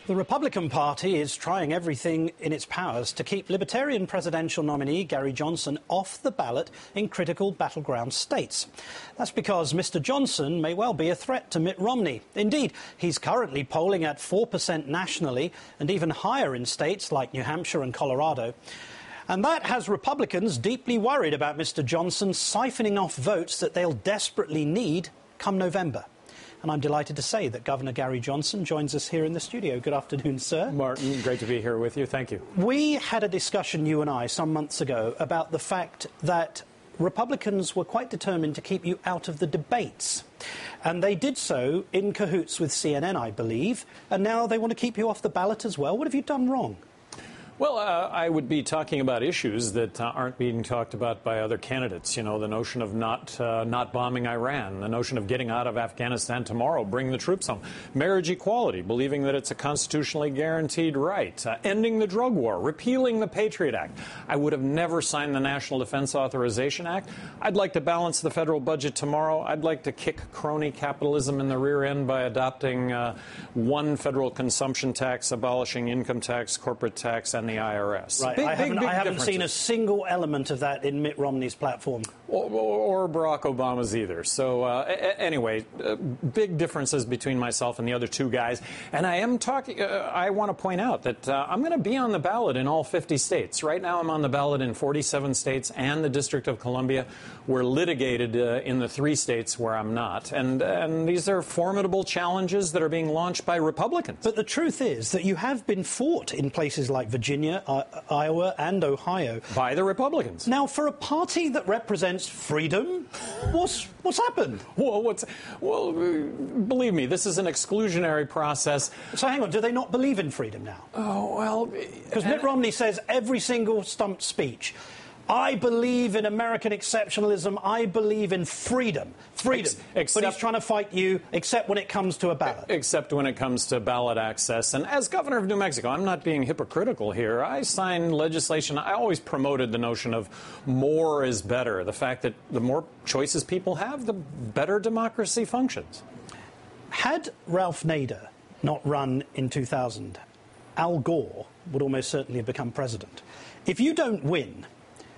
The Republican Party is trying everything in its powers to keep Libertarian presidential nominee Gary Johnson off the ballot in critical battleground states. That's because Mr. Johnson may well be a threat to Mitt Romney. Indeed, he's currently polling at 4% nationally and even higher in states like New Hampshire and Colorado. And that has Republicans deeply worried about Mr. Johnson siphoning off votes that they'll desperately need come November. And I'm delighted to say that Governor Gary Johnson joins us here in the studio. Good afternoon, sir. Martin, great to be here with you. Thank you. We had a discussion, you and I, some months ago about the fact that Republicans were quite determined to keep you out of the debates. And they did so in cahoots with CNN, I believe. And now they want to keep you off the ballot as well. What have you done wrong? Well, I would be talking about issues that aren't being talked about by other candidates. You know, the notion of not bombing Iran, the notion of getting out of Afghanistan tomorrow, bring the troops home, marriage equality, believing that it's a constitutionally guaranteed right, ending the drug war, repealing the Patriot Act. I would have never signed the National Defense Authorization Act. I'd like to balance the federal budget tomorrow. I'd like to kick crony capitalism in the rear end by adopting one federal consumption tax, abolishing income tax, corporate tax, and the IRS. Right. I haven't seen a single element of that in Mitt Romney's platform. Or Barack Obama's either. So anyway, big differences between myself and the other two guys. And I am talking, I want to point out that I'm going to be on the ballot in all 50 states. Right now I'm on the ballot in 47 states and the District of Columbia. We're litigated in the 3 states where I'm not. And these are formidable challenges that are being launched by Republicans. But the truth is that you have been fought in places like Virginia, Iowa and Ohio. By the Republicans. Now, for a party that represents freedom, what's happened? Well, believe me, this is an exclusionary process. So hang on, do they not believe in freedom now? Oh, well... Because Mitt Romney says every single stump speech, I believe in American exceptionalism. I believe in freedom. Freedom. But he's trying to fight you, except when it comes to a ballot. Except when it comes to ballot access. And as governor of New Mexico, I'm not being hypocritical here. I signed legislation. I always promoted the notion of more is better. The fact that the more choices people have, the better democracy functions. Had Ralph Nader not run in 2000, Al Gore would almost certainly have become president. If you don't win,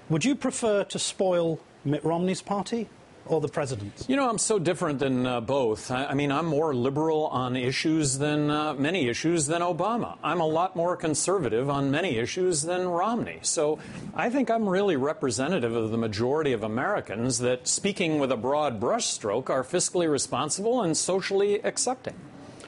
would you prefer to spoil Mitt Romney's party or the president's? You know, I'm so different than both. I mean, I'm more liberal on issues than many issues than Obama. I'm a lot more conservative on many issues than Romney. So I think I'm really representative of the majority of Americans that, speaking with a broad brushstroke, are fiscally responsible and socially accepting.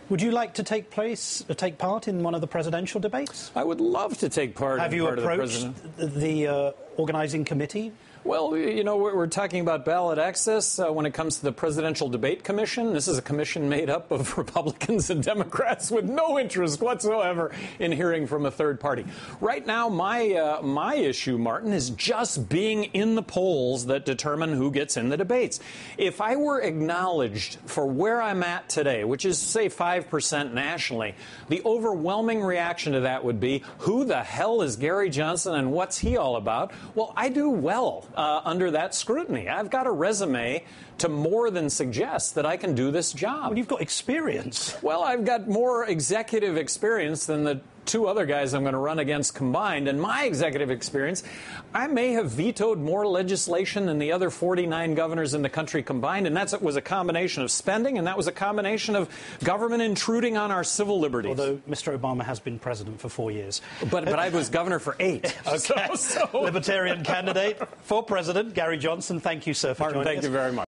Would you like to take part in one of the presidential debates? I would love to take part. Have you approached the organizing committee? Well, you know, we're talking about ballot access when it comes to the Presidential Debate Commission. This is a commission made up of Republicans and Democrats with no interest whatsoever in hearing from a third party. Right now, my issue, Martin, is just being in the polls that determine who gets in the debates. If I were acknowledged for where I'm at today, which is, say, 5% nationally, the overwhelming reaction to that would be, who the hell is Gary Johnson and what's he all about? Well, I do well under that scrutiny. I've got a resume to more than suggest that I can do this job. Well, you've got experience. Well, I've got more executive experience than the 2 other guys I'm going to run against combined. And my executive experience, I may have vetoed more legislation than the other 49 governors in the country combined. And that was a combination of spending, and that was a combination of government intruding on our civil liberties. Although Mr. Obama has been president for 4 years. But I was governor for 8. Okay. So. Libertarian candidate for president, Gary Johnson. Thank you, sir, for joining us. Thank you very much.